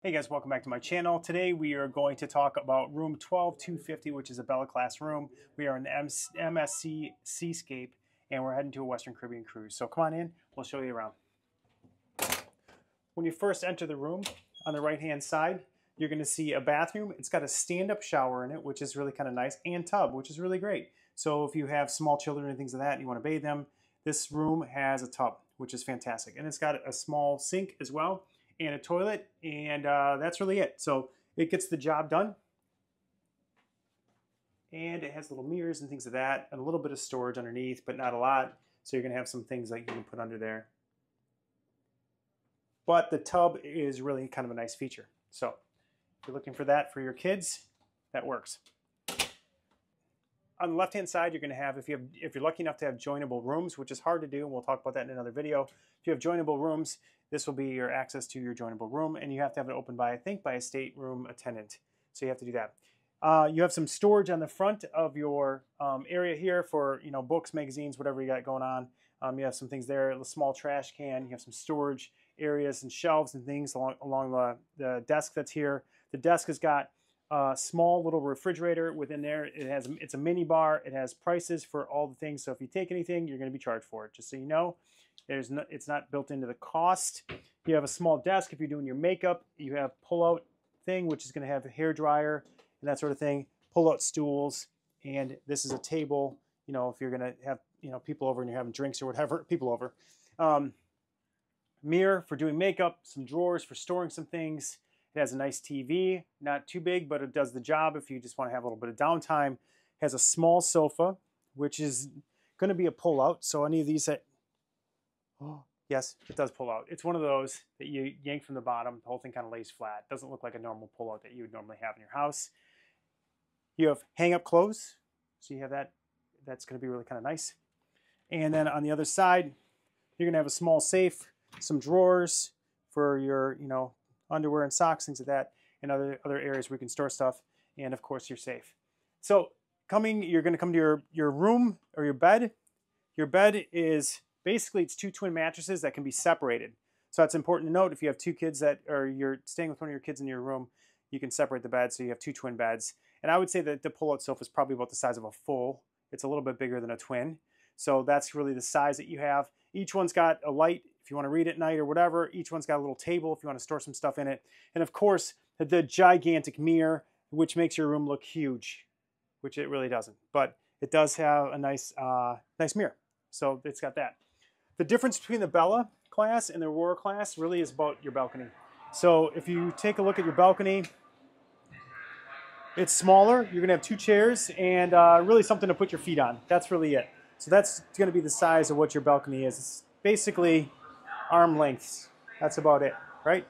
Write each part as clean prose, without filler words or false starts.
Hey guys, welcome back to my channel. Today we are going to talk about room 12250, which is a Bella class room. We are in MSC Seascape and we're heading to a Western Caribbean cruise. So come on in, we'll show you around. When you first enter the room, on the right hand side, you're going to see a bathroom. It's got a stand-up shower in it, which is really kind of nice, and tub, which is really great. So if you have small children and things like that and you want to bathe them, this room has a tub, which is fantastic. And it's got a small sink as well, and a toilet, and that's really it. So it gets the job done. And it has little mirrors and things like that, and a little bit of storage underneath, but not a lot. So you're gonna have some things that you can put under there. But the tub is really kind of a nice feature. So if you're looking for that for your kids, that works. On the left-hand side, you're going to have, if you're lucky enough to have joinable rooms, which is hard to do, and we'll talk about that in another video. If you have joinable rooms, this will be your access to your joinable room, and you have to have it opened by, I think, by a stateroom attendant. So you have to do that. You have some storage on the front of your area here for books, magazines, whatever you got going on. You have some things there, a small trash can. You have some storage areas and shelves and things along the desk that's here. The desk has got a small little refrigerator within there. It's a mini bar. It has prices for all the things. So if you take anything, you're going to be charged for it. Just so you know, it's not built into the cost. You have a small desk if you're doing your makeup. You have pull-out thing, which is going to have a hair dryer and that sort of thing. Pull-out stools, and this is a table. If you're going to have people over and you're having drinks or whatever, people over. Mirror for doing makeup. Some drawers for storing some things. It has a nice TV, not too big, but it does the job if you just want to have a little bit of downtime. It has a small sofa, which is going to be a pull-out. So any of these that, oh, yes, it does pull out. It's one of those that you yank from the bottom. The whole thing kind of lays flat. It doesn't look like a normal pull-out that you would normally have in your house. You have hang-up clothes. So you have that. That's going to be really kind of nice. And then on the other side, you're going to have a small safe, some drawers for your, underwear and socks, things like that, and other areas where you can store stuff, and of course your safe. So you're going to come to your room or your bed. Your bed is basically, it's two twin mattresses that can be separated. So that's important to note. If you have two kids or you're staying with one of your kids in your room, you can separate the bed, so you have two twin beds. And I would say that the pull-out sofa is probably about the size of a full. It's a little bit bigger than a twin. So that's really the size that you have. Each one's got a light if you want to read at night or whatever. Each one's got a little table if you want to store some stuff in it. And of course, the gigantic mirror, which makes your room look huge, which it really doesn't. But it does have a nice mirror. So it's got that. The difference between the Bella class and the Aurora class really is about your balcony. So if you take a look at your balcony, it's smaller. You're going to have two chairs and really something to put your feet on. That's really it. So that's going to be the size of what your balcony is. It's basically arm lengths. That's about it, right?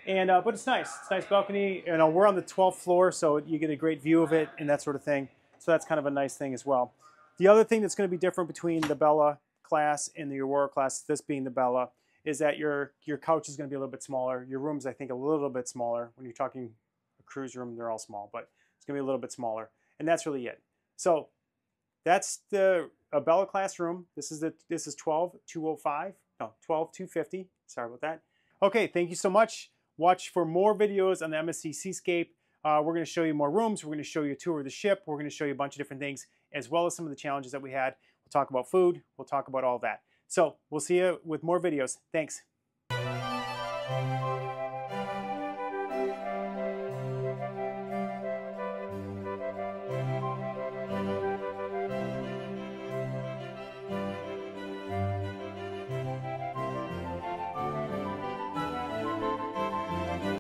And but it's nice. It's a nice balcony. We're on the 12th floor, so you get a great view of it and that sort of thing. So that's kind of a nice thing as well. The other thing that's going to be different between the Bella class and the Aurora class, this being the Bella, is that your couch is going to be a little bit smaller. Your room's, I think, a little bit smaller. When you're talking a cruise room, they're all small, but it's going to be a little bit smaller. And that's really it. So that's the Bella class room. This is 12250. Sorry about that. Okay, thank you so much. Watch for more videos on the MSC Seascape. We're going to show you more rooms. We're going to show you a tour of the ship. We're going to show you a bunch of different things, as well as some of the challenges that we had. We'll talk about food. We'll talk about all that. So we'll see you with more videos. Thanks.